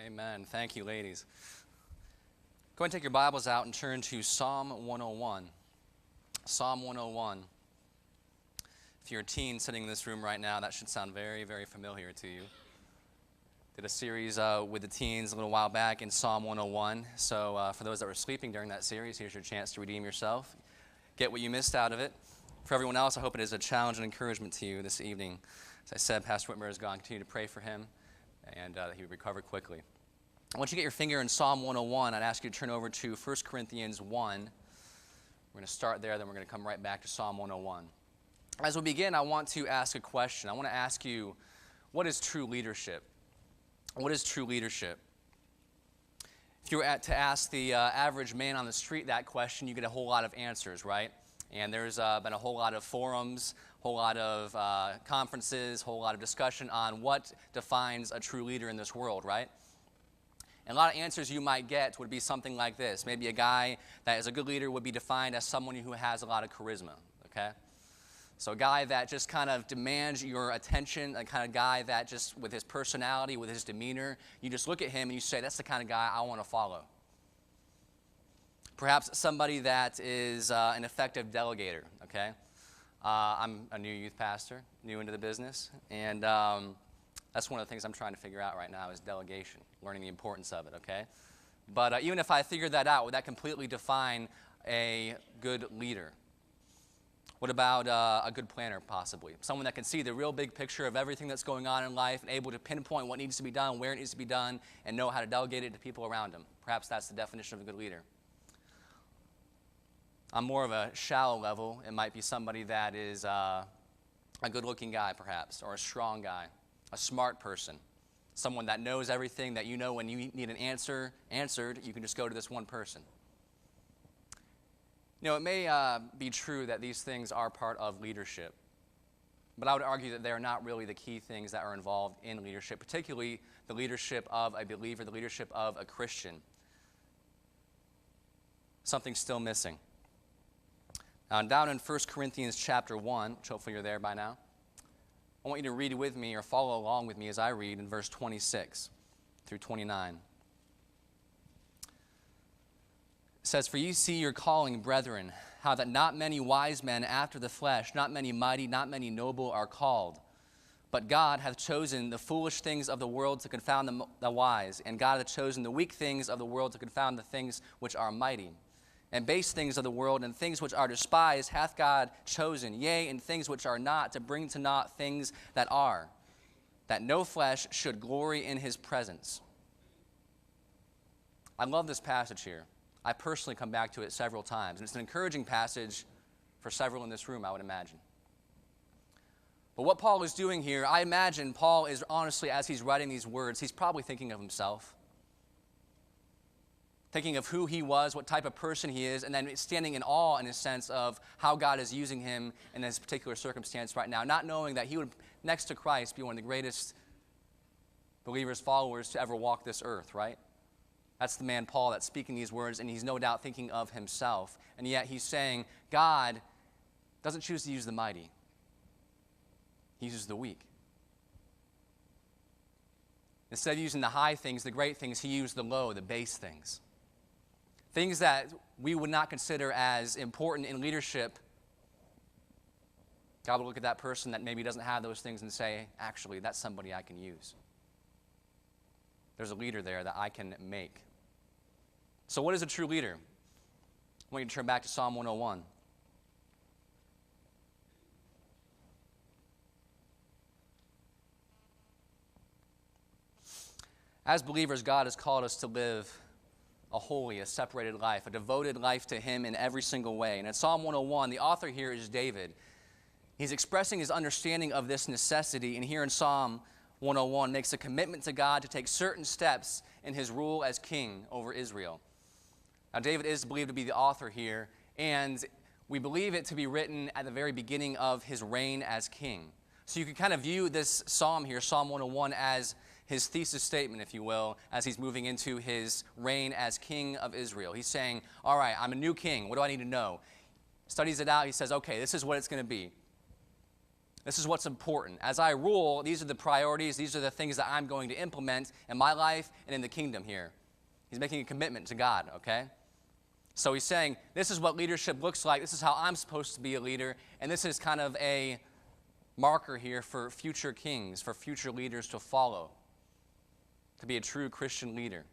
Amen. Thank you, ladies. Go ahead and take your Bibles out and turn to Psalm 101. Psalm 101. If you're a teen sitting in this room right now, that should sound very, very familiar to you. Did a series with the teens a little while back in Psalm 101. So for those that were sleeping during that series, here's your chance to redeem yourself. Get what you missed out of it. For everyone else, I hope it is a challenge and encouragement to you this evening. As I said, Pastor Whitmer is going to continue to pray for him and that he would recover quickly. Once you get your finger in Psalm 101, I'd ask you to turn over to 1 Corinthians 1. We're going to start there, then we're going to come right back to Psalm 101. As we begin, I want to ask a question. I want to ask you, what is true leadership? What is true leadership? If you were to ask the average man on the street that question, you get a whole lot of answers, right? And there's been a whole lot of forums, a whole lot of conferences, a whole lot of discussion on what defines a true leader in this world, right? And a lot of answers you might get would be something like this. Maybe a guy that is a good leader would be defined as someone who has a lot of charisma, okay? So a guy that just kind of demands your attention, a kind of guy that just with his personality, with his demeanor, you just look at him and you say, that's the kind of guy I want to follow. Perhaps somebody that is an effective delegator, okay? I'm a new youth pastor, new into the business, and that's one of the things I'm trying to figure out right now is delegation, learning the importance of it, okay? But even if I figured that out, would that completely define a good leader? What about a good planner, possibly? Someone that can see the real big picture of everything that's going on in life and able to pinpoint what needs to be done, where it needs to be done, and know how to delegate it to people around him. Perhaps that's the definition of a good leader. On more of a shallow level, it might be somebody that is a good-looking guy, perhaps, or a strong guy, a smart person, someone that knows everything, that you know when you need an answer answered, you can just go to this one person. You know, it may be true that these things are part of leadership, but I would argue that they are not really the key things that are involved in leadership, particularly the leadership of a believer, the leadership of a Christian. Something's still missing. Down in 1 Corinthians chapter 1, which hopefully you're there by now, I want you to read with me or follow along with me as I read in verse 26 through 29. It says, "For you see your calling, brethren, how that not many wise men after the flesh, not many mighty, not many noble are called. But God hath chosen the foolish things of the world to confound the wise, and God hath chosen the weak things of the world to confound the things which are mighty. And base things of the world and things which are despised hath God chosen, yea, and things which are not, to bring to naught things that are, that no flesh should glory in his presence." I love this passage here. I personally come back to it several times, and it's an encouraging passage for several in this room, I would imagine. But what Paul is doing here, I imagine Paul is honestly, as he's writing these words, he's probably thinking of himself. Thinking of who he was, what type of person he is, and then standing in awe in a sense of how God is using him in this particular circumstance right now, not knowing that he would, next to Christ, be one of the greatest believers, followers to ever walk this earth, right? That's the man Paul that's speaking these words, and he's no doubt thinking of himself. And yet he's saying God doesn't choose to use the mighty. He uses the weak. Instead of using the high things, the great things, he used the low, the base things. Things that we would not consider as important in leadership. God will look at that person that maybe doesn't have those things and say, actually, that's somebody I can use. There's a leader there that I can make. So what is a true leader? I want you to turn back to Psalm 101. As believers, God has called us to live a holy, a separated life, a devoted life to him in every single way. And in Psalm 101, the author here is David. He's expressing his understanding of this necessity, and here in Psalm 101 makes a commitment to God to take certain steps in his rule as king over Israel. Now, David is believed to be the author here, and we believe it to be written at the very beginning of his reign as king. So you can kind of view this psalm here, Psalm 101, as his thesis statement, if you will, as he's moving into his reign as king of Israel. He's saying, all right, I'm a new king. What do I need to know? Studies it out. He says, okay, this is what it's going to be. This is what's important. As I rule, these are the priorities, these are the things that I'm going to implement in my life and in the kingdom here. He's making a commitment to God, okay? So he's saying, this is what leadership looks like, this is how I'm supposed to be a leader, and this is kind of a marker here for future kings, for future leaders to follow, to be a true Christian leader.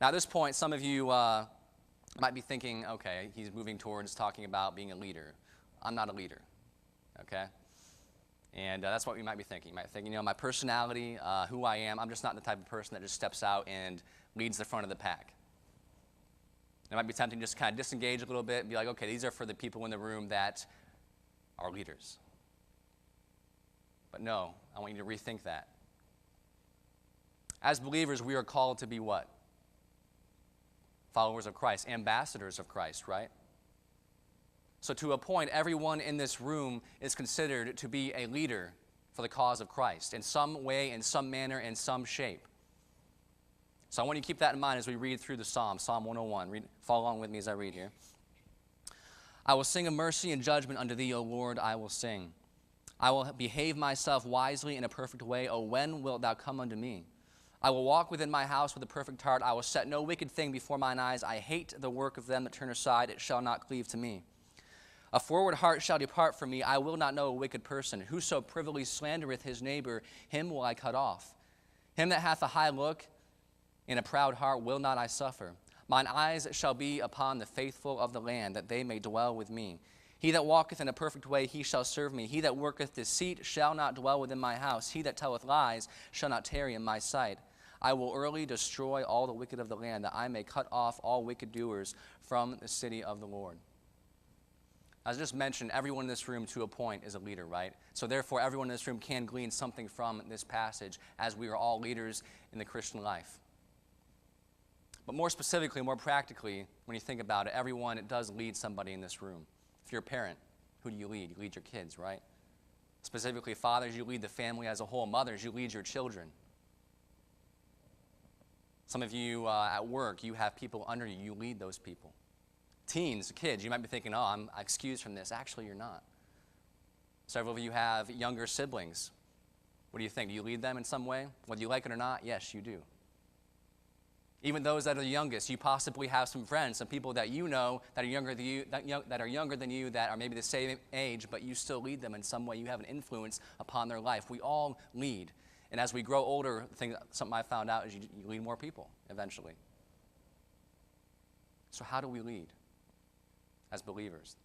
Now at this point, some of you might be thinking, okay, he's moving towards talking about being a leader. I'm not a leader, okay? And that's what you might be thinking. You might think, my personality, who I am, I'm just not the type of person that just steps out and leads the front of the pack. It might be tempting to just kind of disengage a little bit and be like, okay, these are for the people in the room that are leaders. But no, I want you to rethink that. As believers, we are called to be what? Followers of Christ, ambassadors of Christ, right? So to a point, everyone in this room is considered to be a leader for the cause of Christ in some way, in some manner, in some shape. So I want you to keep that in mind as we read through the Psalm 101. Follow along with me as I read here. I will sing of mercy and judgment unto thee, O Lord, I will sing. I will behave myself wisely in a perfect way. O when wilt thou come unto me? I will walk within my house with a perfect heart. I will set no wicked thing before mine eyes. I hate the work of them that turn aside. It shall not cleave to me. A forward heart shall depart from me. I will not know a wicked person. Whoso privily slandereth his neighbor, him will I cut off. Him that hath a high look and a proud heart will not I suffer. Mine eyes shall be upon the faithful of the land, that they may dwell with me. He that walketh in a perfect way, he shall serve me. He that worketh deceit shall not dwell within my house. He that telleth lies shall not tarry in my sight. I will early destroy all the wicked of the land, that I may cut off all wicked doers from the city of the Lord. As I just mentioned, everyone in this room to a point is a leader, right? So therefore, everyone in this room can glean something from this passage, as we are all leaders in the Christian life. But more specifically, more practically, when you think about it, everyone does lead somebody in this room. If you're a parent, who do you lead? You lead your kids, right? Specifically, fathers, you lead the family as a whole. Mothers, you lead your children. Some of you at work, you have people under you. You lead those people. Teens, kids, you might be thinking, oh, I'm excused from this. Actually, you're not. Several of you have younger siblings. What do you think? Do you lead them in some way? Whether you like it or not, yes, you do. Even those that are the youngest, you possibly have some friends, some people that you know that are younger than you, that are maybe the same age, but you still lead them in some way. You have an influence upon their life. We all lead. And as we grow older, something I found out is you lead more people eventually. So how do we lead as believers?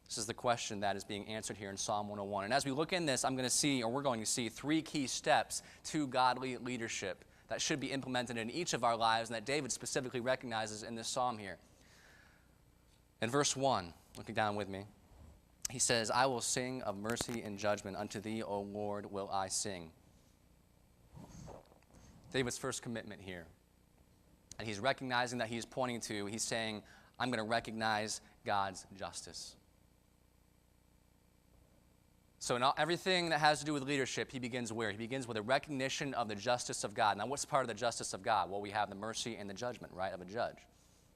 This is the question that is being answered here in Psalm 101. And as we look in this, we're going to see three key steps to godly leadership that should be implemented in each of our lives, and that David specifically recognizes in this psalm here. In verse 1, looking down with me, he says, I will sing of mercy and judgment. Unto thee, O Lord, will I sing. David's first commitment here. And he's recognizing that he's pointing to, he's saying, I'm going to recognize God's justice. So in everything that has to do with leadership, he begins where? He begins with a recognition of the justice of God. Now, what's part of the justice of God? Well, we have the mercy and the judgment, right, of a judge.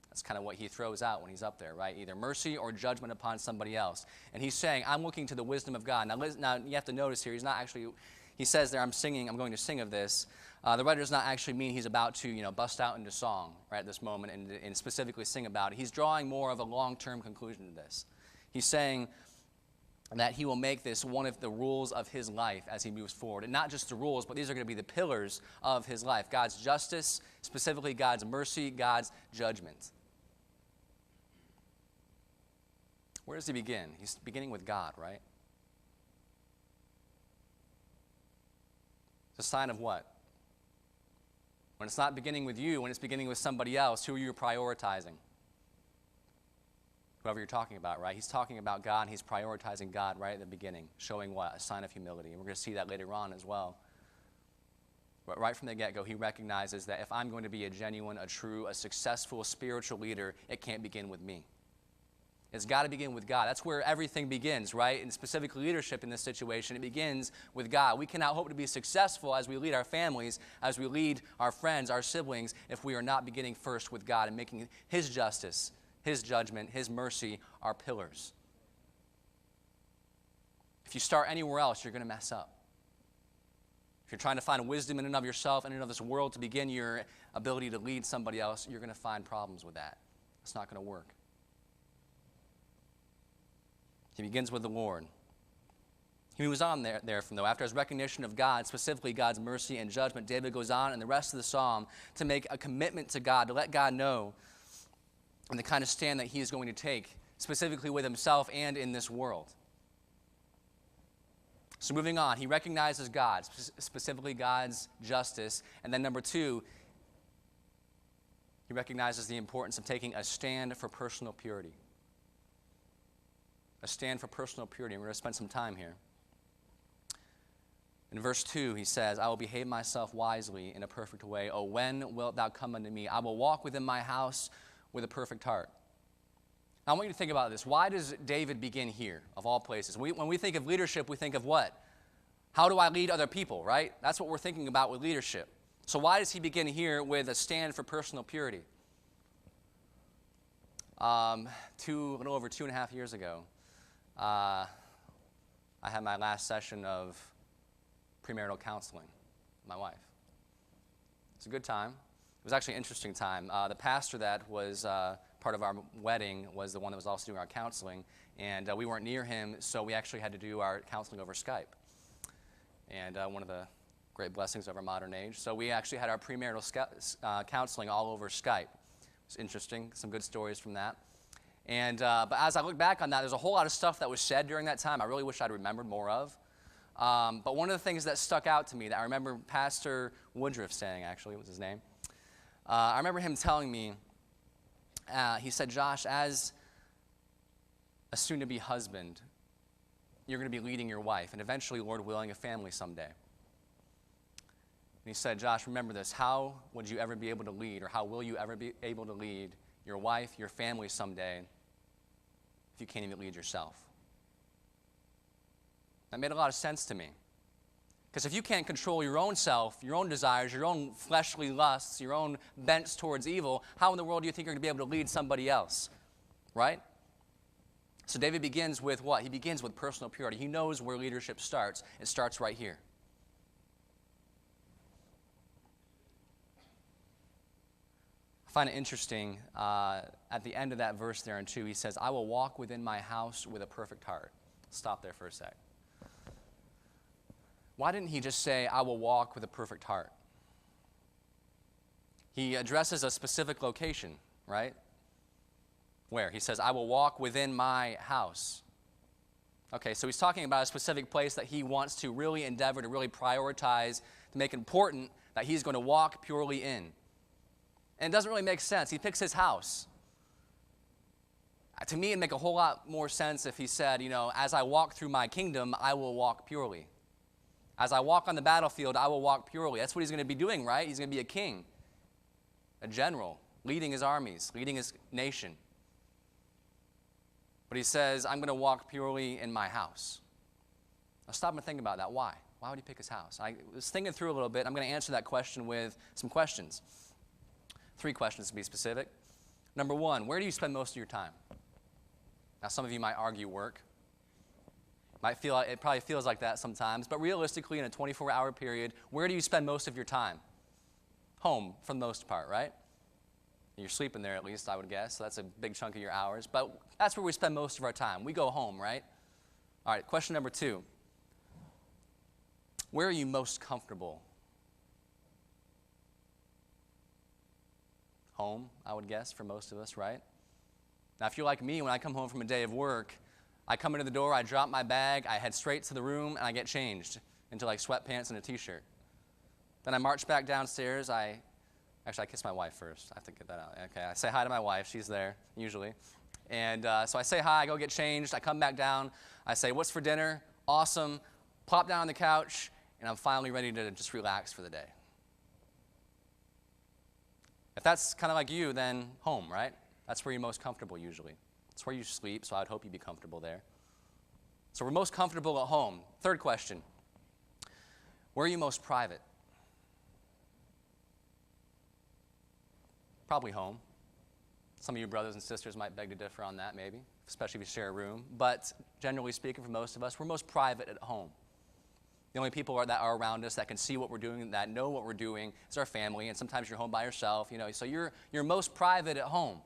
That's kind of what he throws out when he's up there, right? Either mercy or judgment upon somebody else. And he's saying, I'm looking to the wisdom of God. Now you have to notice here, he says there, I'm going to sing of this. The writer does not actually mean he's about to, bust out into song, right, at this moment and specifically sing about it. He's drawing more of a long-term conclusion to this. He's saying that he will make this one of the rules of his life as he moves forward. And not just the rules, but these are going to be the pillars of his life. God's justice, specifically God's mercy, God's judgment. Where does he begin? He's beginning with God, right? It's a sign of what? When it's not beginning with you, when it's beginning with somebody else, who are you prioritizing? Whoever you're talking about, right? He's talking about God, and he's prioritizing God right at the beginning, showing what? A sign of humility. And we're going to see that later on as well. But right from the get-go, he recognizes that if I'm going to be a genuine, a true, a successful spiritual leader, it can't begin with me. It's got to begin with God. That's where everything begins, right? And specifically leadership in this situation, it begins with God. We cannot hope to be successful as we lead our families, as we lead our friends, our siblings, if we are not beginning first with God and making his justice, his judgment, his mercy our pillars. If you start anywhere else, you're going to mess up. If you're trying to find wisdom in and of yourself, in and of this world to begin your ability to lead somebody else, you're going to find problems with that. It's not going to work. He begins with the Lord. He moves on there from though. After his recognition of God, specifically God's mercy and judgment, David goes on in the rest of the psalm to make a commitment to God, to let God know and the kind of stand that he is going to take, specifically with himself and in this world. So moving on, he recognizes God, specifically God's justice. And then number two, he recognizes the importance of taking a stand for personal purity. A stand for personal purity. And we're going to spend some time here. In verse 2, he says, I will behave myself wisely in a perfect way. Oh, when wilt thou come unto me? I will walk within my house with a perfect heart. Now, I want you to think about this. Why does David begin here, of all places? When we think of leadership, we think of what? How do I lead other people, right? That's what we're thinking about with leadership. So why does he begin here with a stand for personal purity? A little over 2.5 years ago, I had my last session of premarital counseling with my wife. It's a good time. It was actually an interesting time. The pastor that was part of our wedding was the one that was also doing our counseling, and we weren't near him, so we actually had to do our counseling over Skype. And one of the great blessings of our modern age. So we actually had our premarital counseling all over Skype. It was interesting, some good stories from that. And but as I look back on that, there's a whole lot of stuff that was said during that time I really wish I'd remembered more of. But one of the things that stuck out to me that I remember Pastor Woodruff saying, actually, was his name. I remember him telling me, he said, Josh, as a soon-to-be husband, you're going to be leading your wife, and eventually, Lord willing, a family someday. And he said, Josh, remember this. How would you ever be able to lead, or how will you ever be able to lead your wife, your family someday, if you can't even lead yourself? That made a lot of sense to me. Because if you can't control your own self, your own desires, your own fleshly lusts, your own bents towards evil, how in the world do you think you're going to be able to lead somebody else? Right? So David begins with what? He begins with personal purity. He knows where leadership starts. It starts right here. I find it interesting, at the end of that verse there in 2, he says, I will walk within my house with a perfect heart. Stop there for a sec. Why didn't he just say, I will walk with a perfect heart? He addresses a specific location, right? Where? He says, I will walk within my house. Okay, so he's talking about a specific place that he wants to really endeavor to really prioritize, to make important that he's going to walk purely in. And it doesn't really make sense. He picks his house. To me, it'd make a whole lot more sense if he said, as I walk through my kingdom, I will walk purely. As I walk on the battlefield, I will walk purely. That's what he's going to be doing, right? He's going to be a king, a general, leading his armies, leading his nation. But he says, I'm going to walk purely in my house. Now stop and think about that. Why? Why would he pick his house? I was thinking through a little bit. I'm going to answer that question with some questions. 3 questions to be specific. Number 1, where do you spend most of your time? Now some of you might argue work. It probably feels like that sometimes. But realistically, in a 24-hour period, where do you spend most of your time? Home, for the most part, right? You're sleeping there at least, I would guess. So that's a big chunk of your hours. But that's where we spend most of our time. We go home, right? All right, question number 2. Where are you most comfortable? Home, I would guess, for most of us, right? Now, if you're like me, when I come home from a day of work, I come into the door, I drop my bag, I head straight to the room, and I get changed into like sweatpants and a t-shirt. Then I march back downstairs. I kiss my wife first. I have to get that out. Okay, I say hi to my wife. She's there, usually. And so I say hi, I go get changed. I come back down. I say, what's for dinner? Awesome. Plop down on the couch, and I'm finally ready to just relax for the day. If that's kind of like you, then home, right? That's where you're most comfortable usually. It's where you sleep, so I'd hope you'd be comfortable there. So we're most comfortable at home. 3rd question, where are you most private? Probably home. Some of you brothers and sisters might beg to differ on that, maybe. especially if you share a room. But generally speaking, for most of us, we're most private at home. The only people that are around us that can see what we're doing, that know what we're doing, is our family. And sometimes you're home by yourself, so you're most private at home.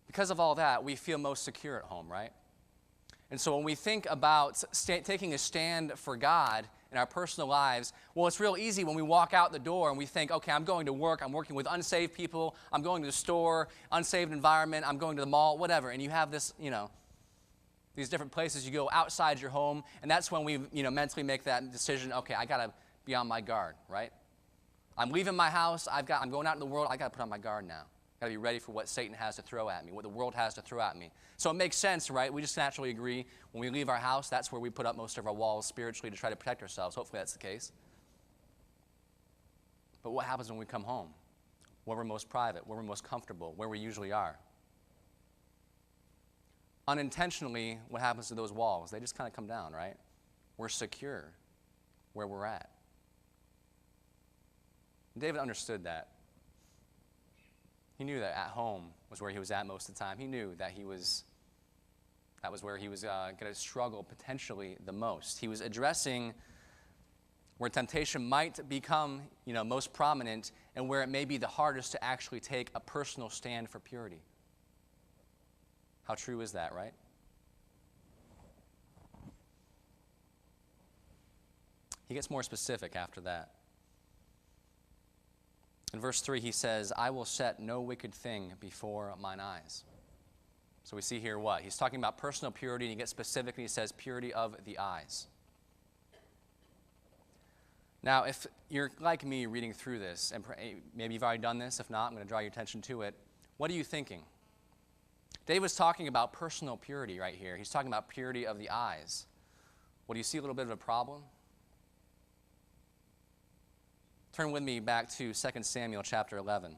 Because of all that, we feel most secure at home, right? And so when we think about taking a stand for God in our personal lives, well, it's real easy when we walk out the door and we think, okay, I'm going to work, I'm working with unsaved people, I'm going to the store, unsaved environment, I'm going to the mall, whatever. And you have this, these different places you go outside your home, and that's when we, mentally make that decision, okay, I got to be on my guard, right? I'm leaving my house, I'm going out in the world, I got to put on my guard now. Got to be ready for what Satan has to throw at me, what the world has to throw at me. So it makes sense, right? We just naturally agree when we leave our house, that's where we put up most of our walls spiritually to try to protect ourselves. Hopefully that's the case. But what happens when we come home? Where we're most private, where we're most comfortable, where we usually are? Unintentionally, what happens to those walls? They just kind of come down, right? We're secure where we're at. David understood that. He knew that at home was where he was at most of the time. He knew that that was where he was going to struggle potentially the most. He was addressing where temptation might become, most prominent, and where it may be the hardest to actually take a personal stand for purity. How true is that, right? He gets more specific after that. In verse 3, he says, I will set no wicked thing before mine eyes. So we see here what? He's talking about personal purity, and he gets specific, and he says purity of the eyes. Now, if you're like me reading through this, and maybe you've already done this, if not, I'm going to draw your attention to it. What are you thinking? David's talking about personal purity right here. He's talking about purity of the eyes. Well, do you see a little bit of a problem? Turn with me back to 2 Samuel chapter 11.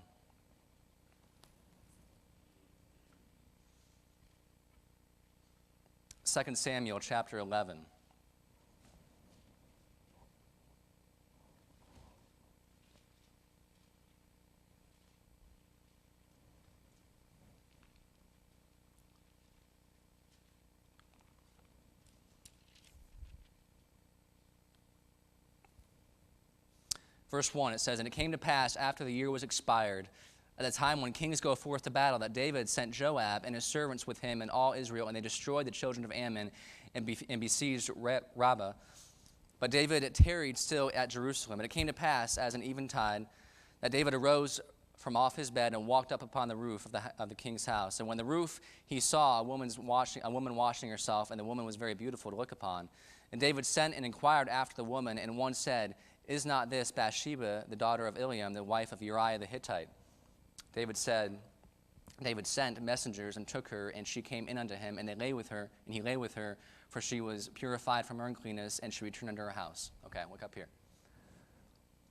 Second Samuel chapter 11. Verse 1, it says, And it came to pass after the year was expired, at the time when kings go forth to battle, that David sent Joab and his servants with him and all Israel, and they destroyed the children of Ammon and besieged Rabbah. But David tarried still at Jerusalem. And it came to pass, as an eventide, that David arose from off his bed and walked up upon the roof of the king's house. And when the roof he saw a woman washing herself, and the woman was very beautiful to look upon. And David sent and inquired after the woman, and one said, Is not this Bathsheba, the daughter of Eliam, the wife of Uriah the Hittite? David sent messengers and took her, and she came in unto him, and he lay with her, for she was purified from her uncleanness, and she returned unto her house. Okay, look up here.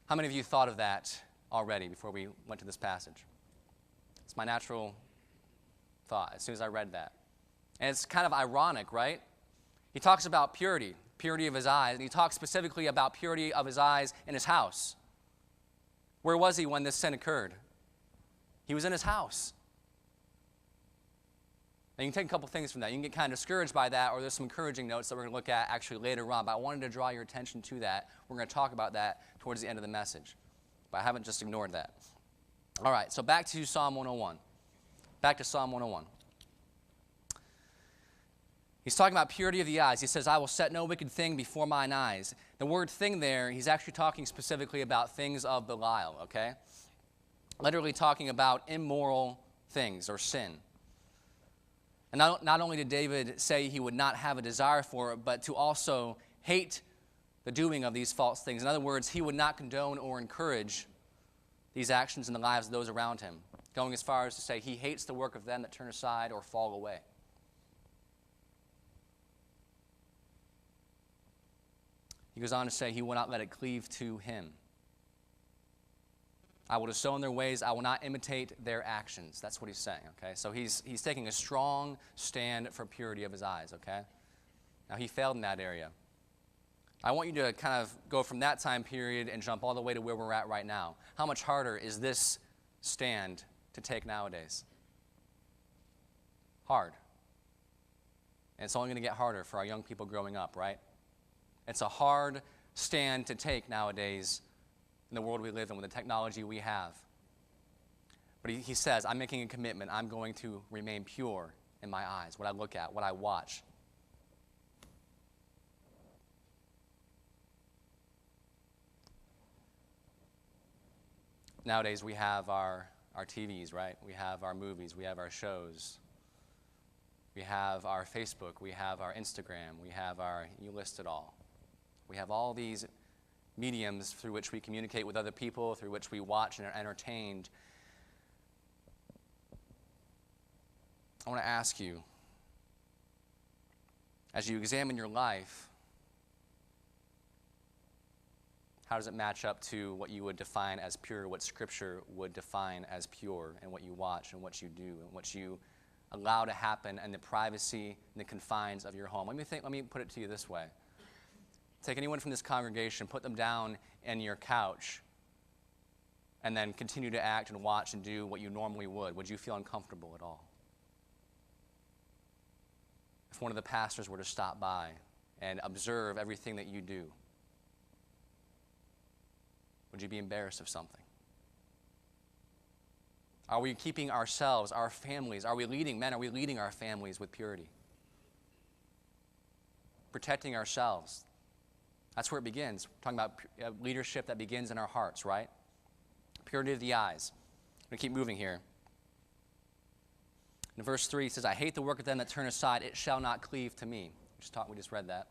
How many of you thought of that already before we went to this passage? It's my natural thought as soon as I read that. And it's kind of ironic, right? He talks about purity of his eyes, and he talks specifically about purity of his eyes in his house. Where was he when this sin occurred? He was in his house. Now you can take a couple things from that. You can get kind of discouraged by that, or there's some encouraging notes that we're going to look at actually later on, but I wanted to draw your attention to that. We're going to talk about that towards the end of the message, but I haven't just ignored that. All right, so back to Psalm 101. Back to Psalm 101. He's talking about purity of the eyes. He says, I will set no wicked thing before mine eyes. The word thing there, he's actually talking specifically about things of Belial, okay? Literally talking about immoral things or sin. And not only did David say he would not have a desire for it, but to also hate the doing of these false things. In other words, he would not condone or encourage these actions in the lives of those around him, going as far as to say he hates the work of them that turn aside or fall away. He goes on to say he will not let it cleave to him. I will disown their ways. I will not imitate their actions. That's what he's saying, okay? So he's taking a strong stand for purity of his eyes, okay? Now, he failed in that area. I want you to kind of go from that time period and jump all the way to where we're at right now. How much harder is this stand to take nowadays. Hard. And it's only going to get harder for our young people growing up, right? It's a hard stand to take nowadays in the world we live in with the technology we have. But he says, I'm making a commitment. I'm going to remain pure in my eyes, what I look at, what I watch. Nowadays we have our TVs, right? We have our movies, we have our shows. We have our Facebook, we have our Instagram, we have our, you list it all. We have all these mediums through which we communicate with other people, through which we watch and are entertained. I want to ask you, as you examine your life, how does it match up to what you would define as pure, what Scripture would define as pure, and what you watch and what you do and what you allow to happen in the privacy and the confines of your home? Let me put it to you this way. Take anyone from this congregation, put them down in your couch, and then continue to act and watch and do what you normally would. Would you feel uncomfortable at all? If one of the pastors were to stop by and observe everything that you do, would you be embarrassed of something? Are we keeping ourselves, our families, are we leading our families with purity? Protecting ourselves. That's where it begins. We're talking about leadership that begins in our hearts, right? Purity of the eyes. I'm going to keep moving here. In verse 3, it says, I hate the work of them that turn aside. It shall not cleave to me. We just read that.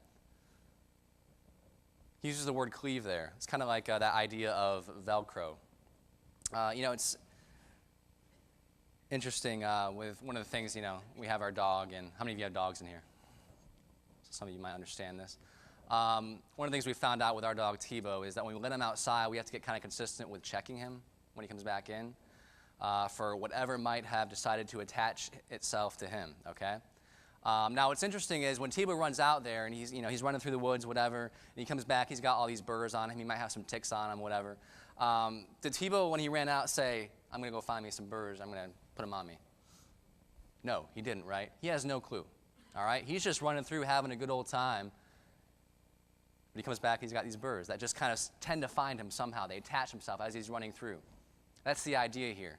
He uses the word cleave there. It's kind of like that idea of Velcro. It's interesting with one of the things, we have our dog, and how many of you have dogs in here? Some of you might understand this. One of the things we found out with our dog Tebow is that when we let him outside, we have to get kind of consistent with checking him when he comes back in for whatever might have decided to attach itself to him, okay? Now, what's interesting is when Tebow runs out there and he's running through the woods, whatever, and he comes back, he's got all these burrs on him. He might have some ticks on him, whatever. Did Tebow, when he ran out, say, I'm going to go find me some burrs, I'm going to put them on me? No, he didn't, right? He has no clue, all right? He's just running through having a good old time. When he comes back, he's got these burrs that just kind of tend to find him somehow. They attach themselves as he's running through. That's the idea here.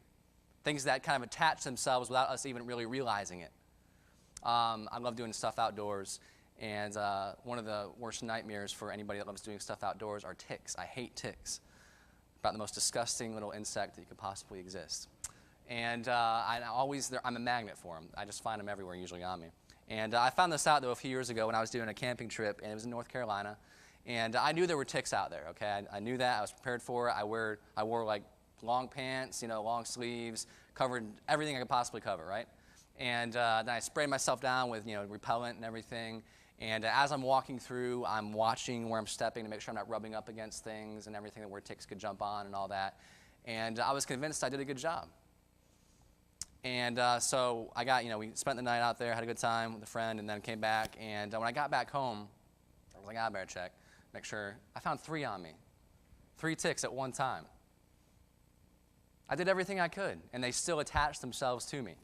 Things that kind of attach themselves without us even really realizing it. I love doing stuff outdoors, and one of the worst nightmares for anybody that loves doing stuff outdoors are ticks. I hate ticks. About the most disgusting little insect that could possibly exist. And I'm a magnet for them. I just find them everywhere, usually on me. And I found this out, though, a few years ago when I was doing a camping trip, and it was in North Carolina. And I knew there were ticks out there, okay? I knew that. I was prepared for it. I wore like long pants, long sleeves, covered everything I could possibly cover, right? And then I sprayed myself down with, repellent and everything. And as I'm walking through, I'm watching where I'm stepping to make sure I'm not rubbing up against things and everything where ticks could jump on and all that. And I was convinced I did a good job. And so I got, we spent the night out there, had a good time with a friend, and then came back. And when I got back home, I was like, I better check, make sure. I found 3 on me, 3 ticks at one time. I did everything I could, and they still attached themselves to me.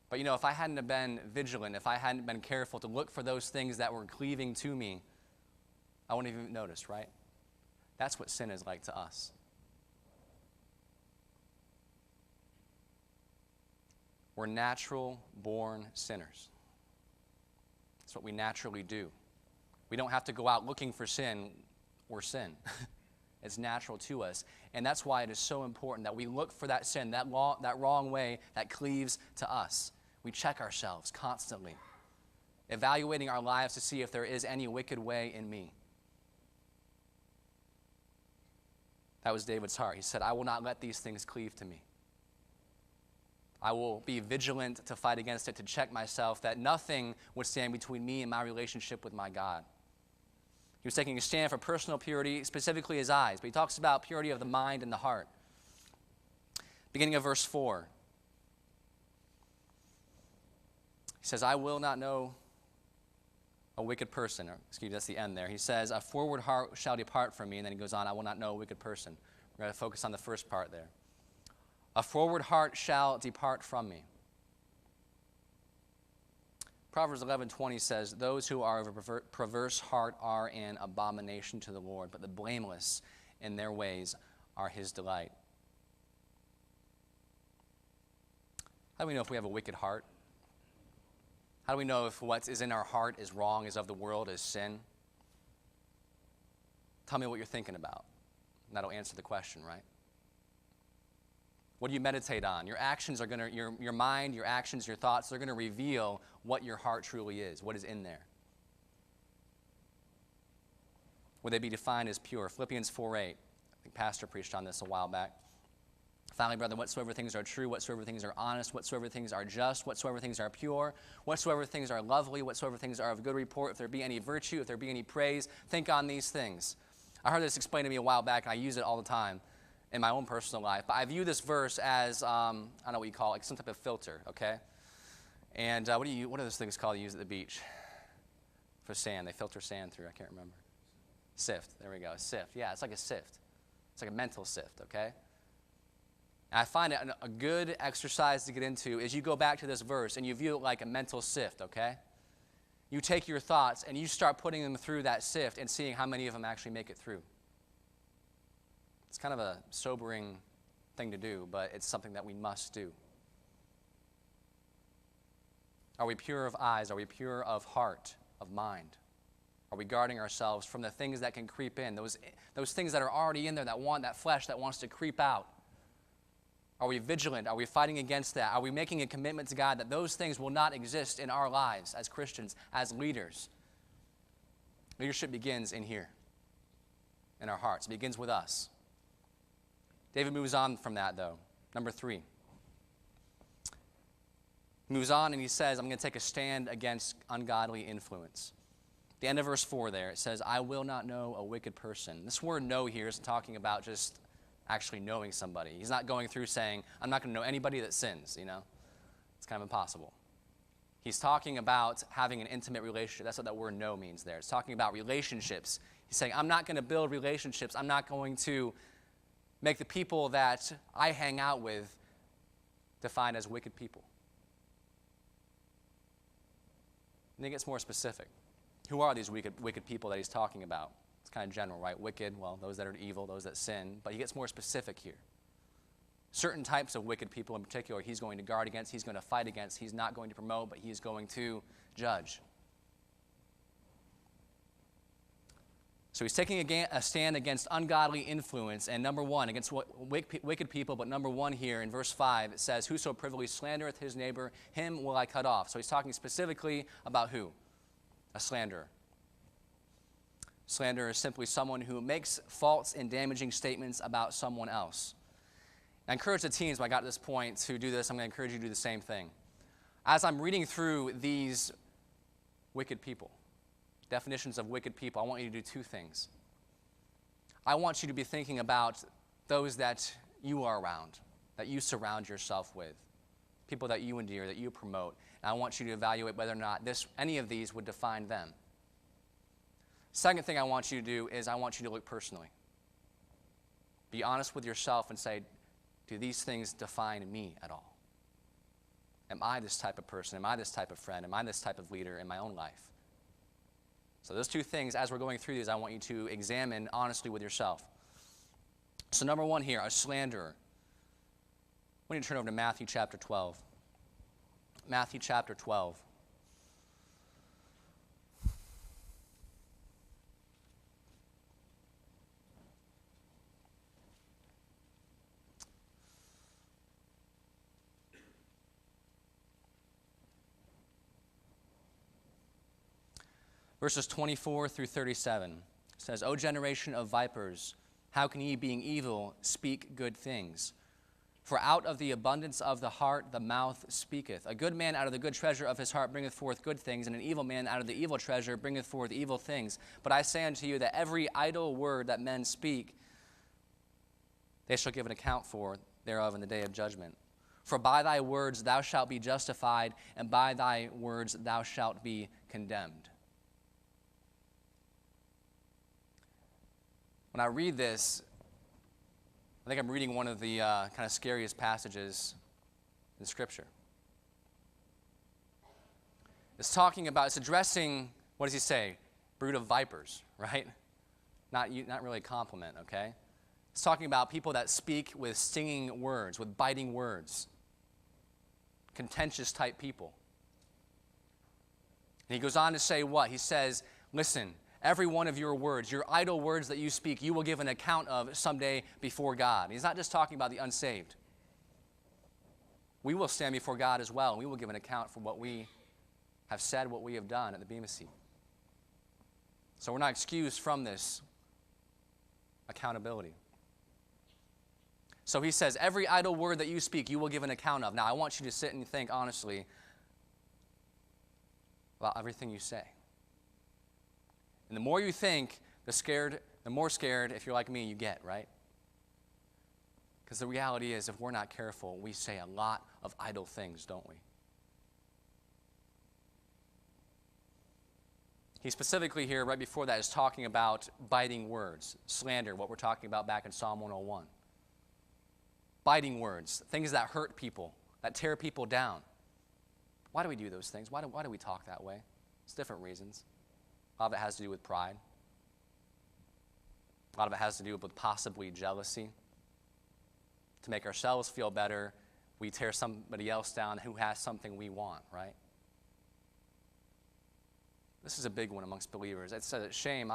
But if I hadn't have been vigilant, if I hadn't been careful to look for those things that were cleaving to me, I wouldn't even notice, right? That's what sin is like to us. We're natural-born sinners. That's what we naturally do. We don't have to go out looking for sin or sin. It's natural to us. And that's why it is so important that we look for that sin, that wrong way that cleaves to us. We check ourselves constantly, evaluating our lives to see if there is any wicked way in me. That was David's heart. He said, I will not let these things cleave to me. I will be vigilant to fight against it, to check myself, that nothing would stand between me and my relationship with my God. He was taking a stand for personal purity, specifically his eyes, but he talks about purity of the mind and the heart. Beginning of verse 4. He says, I will not know a wicked person. That's the end there. He says, a forward heart shall depart from me. And then he goes on, I will not know a wicked person. We're going to focus on the first part there. A froward heart shall depart from me. Proverbs 11:20 says, those who are of a perverse heart are an abomination to the Lord, but the blameless in their ways are his delight. How do we know if we have a wicked heart? How do we know if what is in our heart is wrong, is of the world, is sin? Tell me what you're thinking about. And that'll answer the question, right? What do you meditate on? Your actions are going to, your mind, your actions, your thoughts, they're going to reveal what your heart truly is, what is in there. Will they be defined as pure? Philippians 4:8. I think Pastor preached on this a while back. Finally, brethren, whatsoever things are true, whatsoever things are honest, whatsoever things are just, whatsoever things are pure, whatsoever things are lovely, whatsoever things are of good report, if there be any virtue, if there be any praise, think on these things. I heard this explained to me a while back, and I use it all the time in my own personal life. But I view this verse as, I don't know what you call it, like some type of filter, okay? And what are those things called you use at the beach for sand? They filter sand through, I can't remember. Sift, there we go, sift. Yeah, it's like a sift. It's like a mental sift, okay? And I find it a good exercise to get into is you go back to this verse and you view it like a mental sift, okay? You take your thoughts and you start putting them through that sift and seeing how many of them actually make it through. It's kind of a sobering thing to do, but it's something that we must do. Are we pure of eyes? Are we pure of heart, of mind? Are we guarding ourselves from the things that can creep in, those things that are already in there, that flesh that wants to creep out? Are we vigilant? Are we fighting against that? Are we making a commitment to God that those things will not exist in our lives as Christians, as leaders? Leadership begins in here, in our hearts. It begins with us. David moves on from that, though. Number 3. He moves on and he says, I'm going to take a stand against ungodly influence. The end of verse 4 there, it says, I will not know a wicked person. This word know here isn't talking about just actually knowing somebody. He's not going through saying, I'm not going to know anybody that sins, you know. It's kind of impossible. He's talking about having an intimate relationship. That's what that word know means there. It's talking about relationships. He's saying, I'm not going to build relationships. I'm not going to make the people that I hang out with defined as wicked people. And he gets more specific. Who are these wicked people that he's talking about? It's kind of general, right? Wicked, well, those that are evil, those that sin. But he gets more specific here. Certain types of wicked people in particular he's going to guard against, he's going to fight against, he's not going to promote, but he's going to judge. So he's taking a stand against ungodly influence, and number 1, against wicked people, but number 1 here in verse 5, it says, whoso privily slandereth his neighbor, him will I cut off. So he's talking specifically about who? A slanderer. Slanderer is simply someone who makes false and damaging statements about someone else. I encourage the teens, when I got to this point, to do this. I'm going to encourage you to do the same thing. As I'm reading through these wicked people, definitions of wicked people, I want you to do 2 things. I want you to be thinking about those that you are around, that you surround yourself with, people that you endear, that you promote. And I want you to evaluate whether or not any of these would define them. Second thing I want you to do is I want you to look personally. Be honest with yourself and say, do these things define me at all? Am I this type of person? Am I this type of friend? Am I this type of leader in my own life? So those 2 things, as we're going through these, I want you to examine honestly with yourself. So number 1 here, a slanderer. I want you to turn over to Matthew chapter 12. Matthew chapter 12. Verses 24 through 37 says, O generation of vipers, how can ye, being evil, speak good things? For out of the abundance of the heart the mouth speaketh. A good man out of the good treasure of his heart bringeth forth good things, and an evil man out of the evil treasure bringeth forth evil things. But I say unto you that every idle word that men speak, they shall give an account for thereof in the day of judgment. For by thy words thou shalt be justified, and by thy words thou shalt be condemned. When I read this, I think I'm reading one of the kind of scariest passages in Scripture. It's addressing, what does he say? Brood of vipers, right? Not really a compliment, okay? It's talking about people that speak with stinging words, with biting words. Contentious type people. And he goes on to say what? He says, listen, every one of your words, your idle words that you speak, you will give an account of someday before God. He's not just talking about the unsaved. We will stand before God as well, and we will give an account for what we have said, what we have done at the Bema Seat. So we're not excused from this accountability. So he says, every idle word that you speak, you will give an account of. Now, I want you to sit and think honestly about everything you say. And the more you think, the more scared, if you're like me, you get, right? Because the reality is, if we're not careful, we say a lot of idle things, don't we? He specifically here, right before that, is talking about biting words, slander, what we're talking about back in Psalm 101. Biting words, things that hurt people, that tear people down. Why do we do those things? Why do we talk that way? It's different reasons. A lot of it has to do with pride. A lot of it has to do with possibly jealousy. To make ourselves feel better, we tear somebody else down who has something we want, right? This is a big one amongst believers. It's a shame.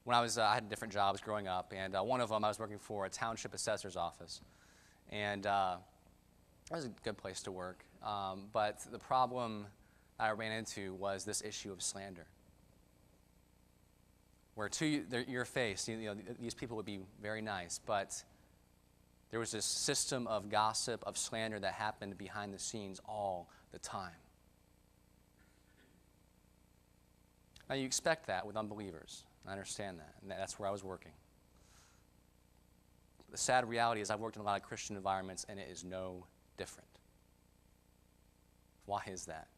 When I had different jobs growing up, and one of them I was working for a township assessor's office, and it was a good place to work. But the problem I ran into was this issue of slander, where to your face, these people would be very nice, but there was this system of gossip, of slander that happened behind the scenes all the time. Now, you expect that with unbelievers. I understand that, and that's where I was working. The sad reality is I've worked in a lot of Christian environments, and it is no different. Why is that?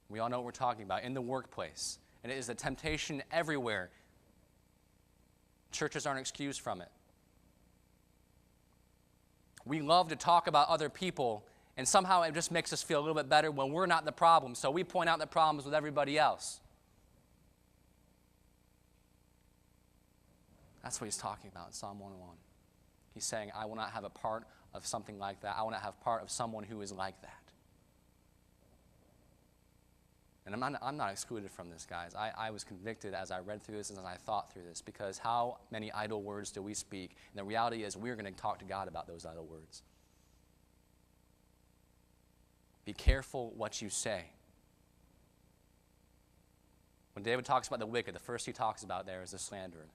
We all know what we're talking about. In the workplace, and it is a temptation everywhere. Churches aren't excused from it. We love to talk about other people, and somehow it just makes us feel a little bit better when we're not the problem, so we point out the problems with everybody else. That's what he's talking about in Psalm 101. He's saying, I will not have a part of something like that. I will not have part of someone who is like that. And I'm not excluded from this, guys. I was convicted as I read through this and as I thought through this, because how many idle words do we speak? And the reality is we're going to talk to God about those idle words. Be careful what you say. When David talks about the wicked, the first he talks about there is the slanderer.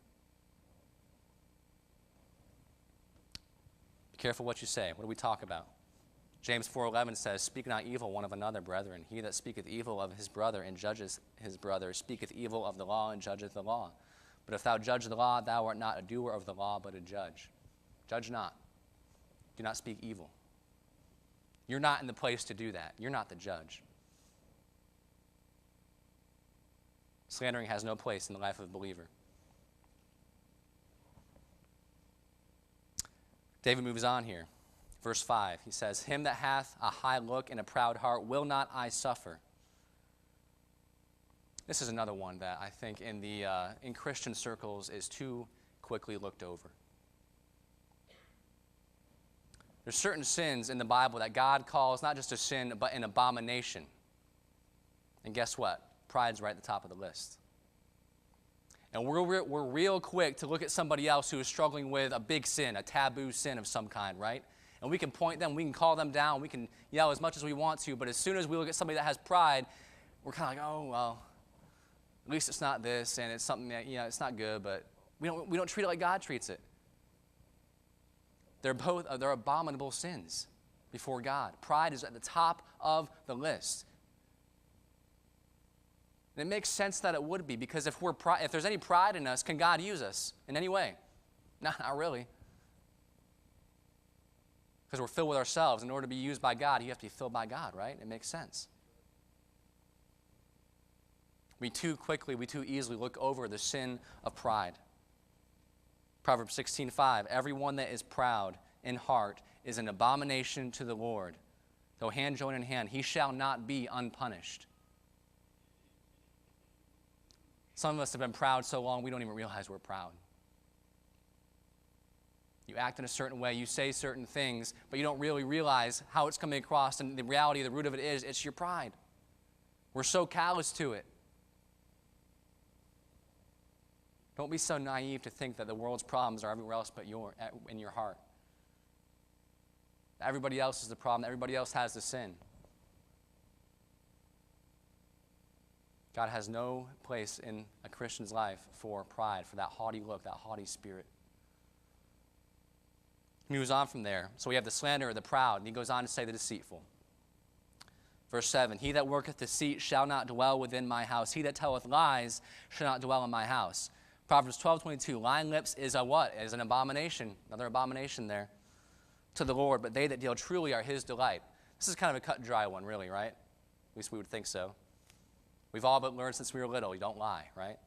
Be careful what you say. What do we talk about? James 4:11 says, speak not evil one of another, brethren. He that speaketh evil of his brother and judges his brother speaketh evil of the law and judgeth the law. But if thou judge the law, thou art not a doer of the law, but a judge. Judge not. Do not speak evil. You're not in the place to do that. You're not the judge. Slandering has no place in the life of a believer. David moves on here. Verse 5, he says, him that hath a high look and a proud heart will not I suffer. This is another one that I think in Christian circles is too quickly looked over. There's certain sins in the Bible that God calls not just a sin, but an abomination. And guess what? Pride's right at the top of the list. And we're real quick to look at somebody else who is struggling with a big sin, a taboo sin of some kind, right? And we can point them, we can call them down, we can yell as much as we want to, but as soon as we look at somebody that has pride, we're kind of like, oh, well, at least it's not this, and it's something that, it's not good, but we don't treat it like God treats it. They're abominable sins before God. Pride is at the top of the list. And it makes sense that it would be, because if there's any pride in us, can God use us in any way? No, not really. Because we're filled with ourselves. In order to be used by God, you have to be filled by God, right? It makes sense. We too easily look over the sin of pride. Proverbs 16:5, everyone that is proud in heart is an abomination to the Lord. Though hand join in hand, he shall not be unpunished. Some of us have been proud so long we don't even realize we're proud. You act in a certain way, you say certain things, but you don't really realize how it's coming across, and the reality, the root of it is, it's your pride. We're so callous to it. Don't be so naive to think that the world's problems are everywhere else but in your heart. Everybody else is the problem. Everybody else has the sin. God has no place in a Christian's life for pride, for that haughty look, that haughty spirit. He moves on from there. So we have the slanderer, the proud, and he goes on to say the deceitful. Verse 7, he that worketh deceit shall not dwell within my house. He that telleth lies shall not dwell in my house. Proverbs 12:22, lying lips is a what? Is an abomination. Another abomination there to the Lord, but they that deal truly are his delight. This is kind of a cut and dry one, really, right? At least we would think so. We've all but learned since we were little, you don't lie, right?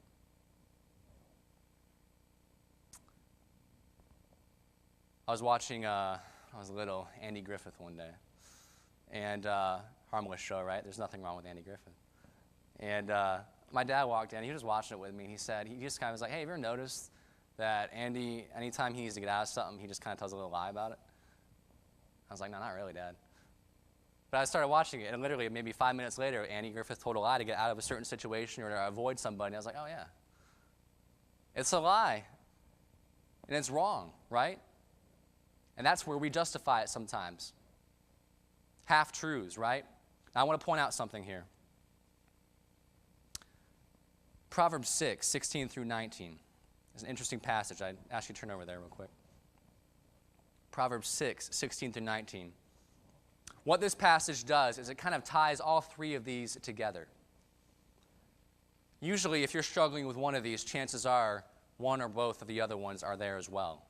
I was watching, when I was little, Andy Griffith one day. And harmless show, right? There's nothing wrong with Andy Griffith. And my dad walked in, he was watching it with me, and he just kind of was like, hey, have you ever noticed that Andy, anytime he needs to get out of something, he just kind of tells a little lie about it? I was like, no, not really, Dad. But I started watching it, and literally maybe 5 minutes later, Andy Griffith told a lie to get out of a certain situation or to avoid somebody. I was like, oh, yeah. It's a lie. And it's wrong, right? And that's where we justify it sometimes. Half-truths, right? Now, I want to point out something here. Proverbs 6, 16 through 19. It's an interesting passage. I'd ask you to turn over there real quick. Proverbs 6, 16 through 19. What this passage does is it kind of ties all three of these together. Usually, if you're struggling with one of these, chances are one or both of the other ones are there as well.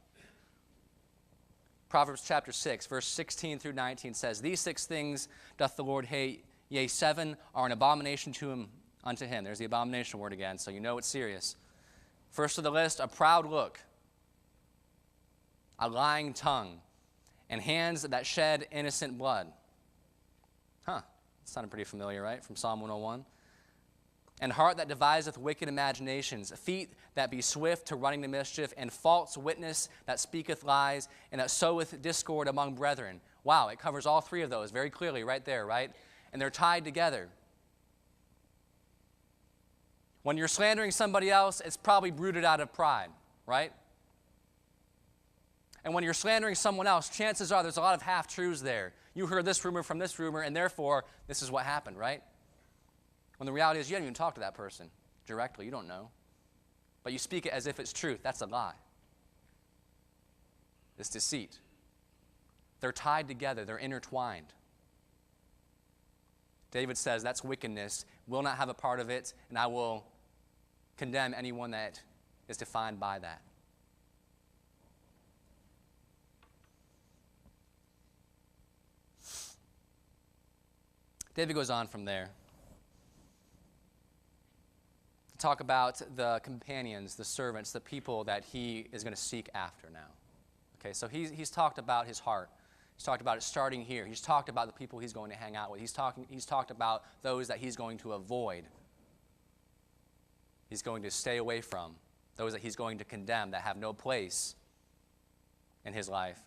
Proverbs chapter 6, verse 16 through 19 says, these 6 things doth the Lord hate, yea, 7 are an abomination unto him. There's the abomination word again, so you know it's serious. First of the list, a proud look, a lying tongue, and hands that shed innocent blood. That sounded pretty familiar, right? From Psalm 101. And heart that deviseth wicked imaginations, feet that be swift to running to mischief, and false witness that speaketh lies, and that soweth discord among brethren. Wow, it covers all three of those very clearly right there, right? And they're tied together. When you're slandering somebody else, it's probably rooted out of pride, right? And when you're slandering someone else, chances are there's a lot of half-truths there. You heard this rumor from this rumor, and therefore, this is what happened, right? When the reality is you haven't even talked to that person directly. You don't know. But you speak it as if it's truth. That's a lie. It's deceit. They're tied together. They're intertwined. David says that's wickedness. Will not have a part of it, and I will condemn anyone that is defined by that. David goes on from there to talk about the companions, the servants, the people that he is going to seek after now. Okay, so he's talked about his heart. He's talked about it starting here. He's talked about the people he's going to hang out with. He's talked about those that he's going to avoid. He's going to stay away from. Those that he's going to condemn that have no place in his life.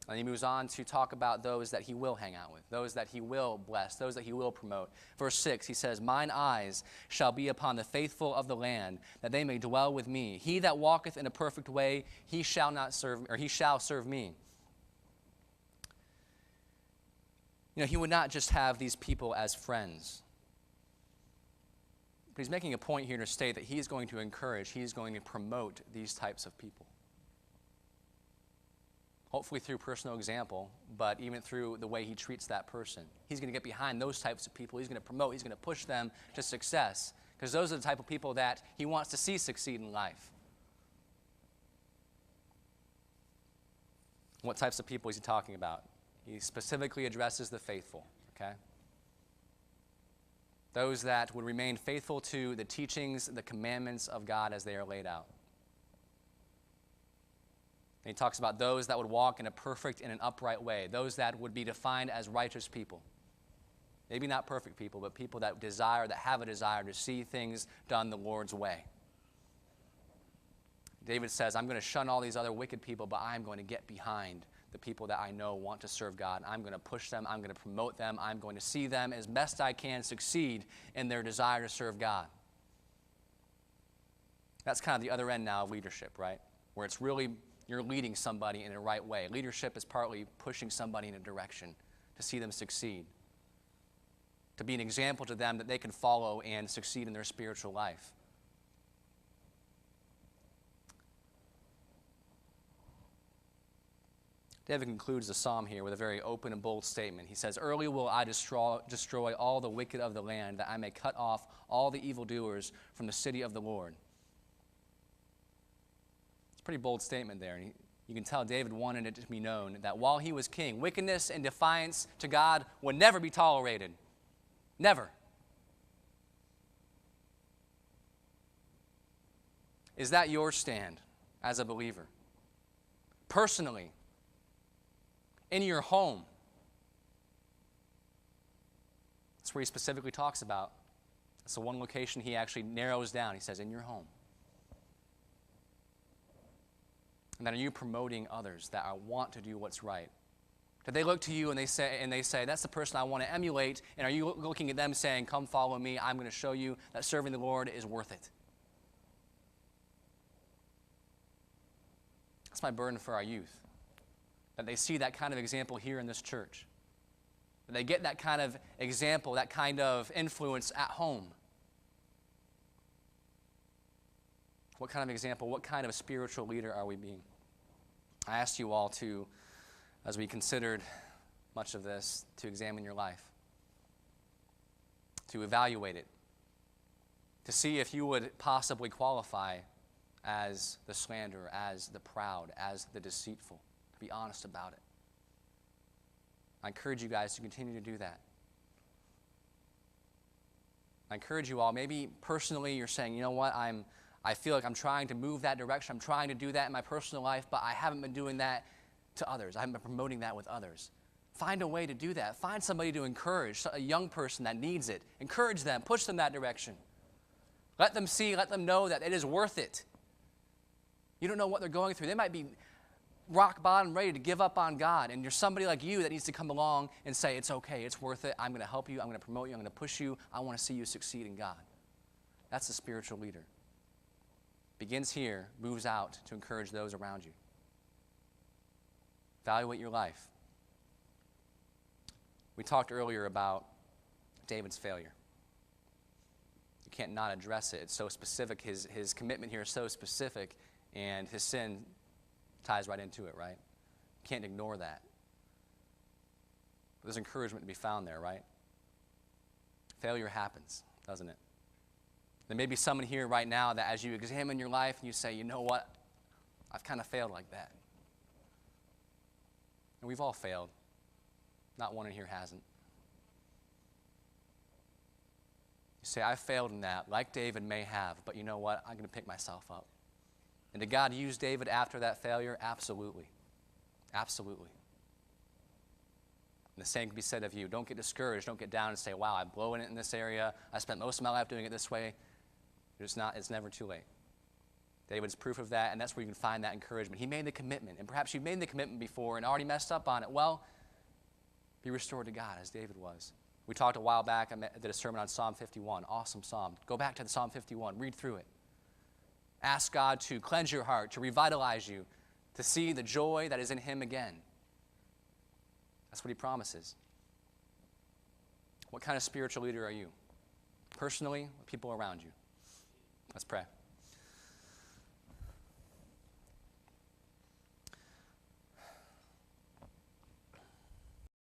And he moves on to talk about those that he will hang out with, those that he will bless, those that he will promote. Verse 6, he says, mine eyes shall be upon the faithful of the land, that they may dwell with me. He that walketh in a perfect way, he shall serve me. You know, he would not just have these people as friends. But he's making a point here to state that he is going to encourage, he is going to promote these types of people. Hopefully through personal example, but even through the way he treats that person. He's going to get behind those types of people. He's going to promote, he's going to push them to success, because those are the type of people that he wants to see succeed in life. What types of people is he talking about? He specifically addresses the faithful, okay? Those that would remain faithful to the teachings, the commandments of God as they are laid out. And he talks about those that would walk in a perfect and an upright way, those that would be defined as righteous people. Maybe not perfect people, but people that have a desire to see things done the Lord's way. David says, I'm going to shun all these other wicked people, but I'm going to get behind the people that I know want to serve God. I'm going to push them. I'm going to promote them. I'm going to see them as best I can succeed in their desire to serve God. That's kind of the other end now of leadership, right? Where it's really you're leading somebody in the right way. Leadership is partly pushing somebody in a direction to see them succeed, to be an example to them that they can follow and succeed in their spiritual life. David concludes the psalm here with a very open and bold statement. He says, early will I destroy all the wicked of the land, that I may cut off all the evildoers from the city of the Lord. It's a pretty bold statement there. And you can tell David wanted it to be known that while he was king, wickedness and defiance to God would never be tolerated. Never. Is that your stand as a believer? Personally, in your home. That's where he specifically talks about. That's the one location he actually narrows down. He says, in your home. And then are you promoting others that want to do what's right? Do they look to you and they say, that's the person I want to emulate, and are you looking at them saying, come follow me, I'm going to show you that serving the Lord is worth it? That's my burden for our youth. That they see that kind of example here in this church. That they get that kind of example, that kind of influence at home. What kind of example, what kind of spiritual leader are we being? I asked you all to, as we considered much of this, to examine your life, to evaluate it, to see if you would possibly qualify as the slanderer, as the proud, as the deceitful. Be honest about it. I encourage you guys to continue to do that. I encourage you all, maybe personally you're saying, you know what, I feel like I'm trying to move that direction. I'm trying to do that in my personal life, but I haven't been doing that to others. I haven't been promoting that with others. Find a way to do that. Find somebody to encourage, a young person that needs it. Encourage them. Push them that direction. Let them see, let them know that it is worth it. You don't know what they're going through. They might be rock bottom, ready to give up on God, and you're somebody like you that needs to come along and say, it's okay, it's worth it, I'm going to help you, I'm going to promote you, I'm going to push you, I want to see you succeed in God. That's a spiritual leader. Begins here, moves out to encourage those around you. Evaluate your life. We talked earlier about David's failure. You can't not address it. It's so specific. His commitment here is so specific, and his sin ties right into it, right? You can't ignore that. But there's encouragement to be found there, right? Failure happens, doesn't it? There may be someone here right now that as you examine your life and you say, you know what, I've kind of failed like that. And we've all failed. Not one in here hasn't. You say, I failed in that, like David may have, but you know what, I'm going to pick myself up. And did God use David after that failure? Absolutely. Absolutely. And the same can be said of you. Don't get discouraged. Don't get down and say, wow, I'm blowing it in this area. I spent most of my life doing it this way. It's never too late. David's proof of that, and that's where you can find that encouragement. He made the commitment, and perhaps you've made the commitment before and already messed up on it. Well, be restored to God as David was. We talked a while back, I did a sermon on Psalm 51. Awesome psalm. Go back to the Psalm 51. Read through it. Ask God to cleanse your heart, to revitalize you, to see the joy that is in Him again. That's what He promises. What kind of spiritual leader are you? Personally, or people around you? Let's pray.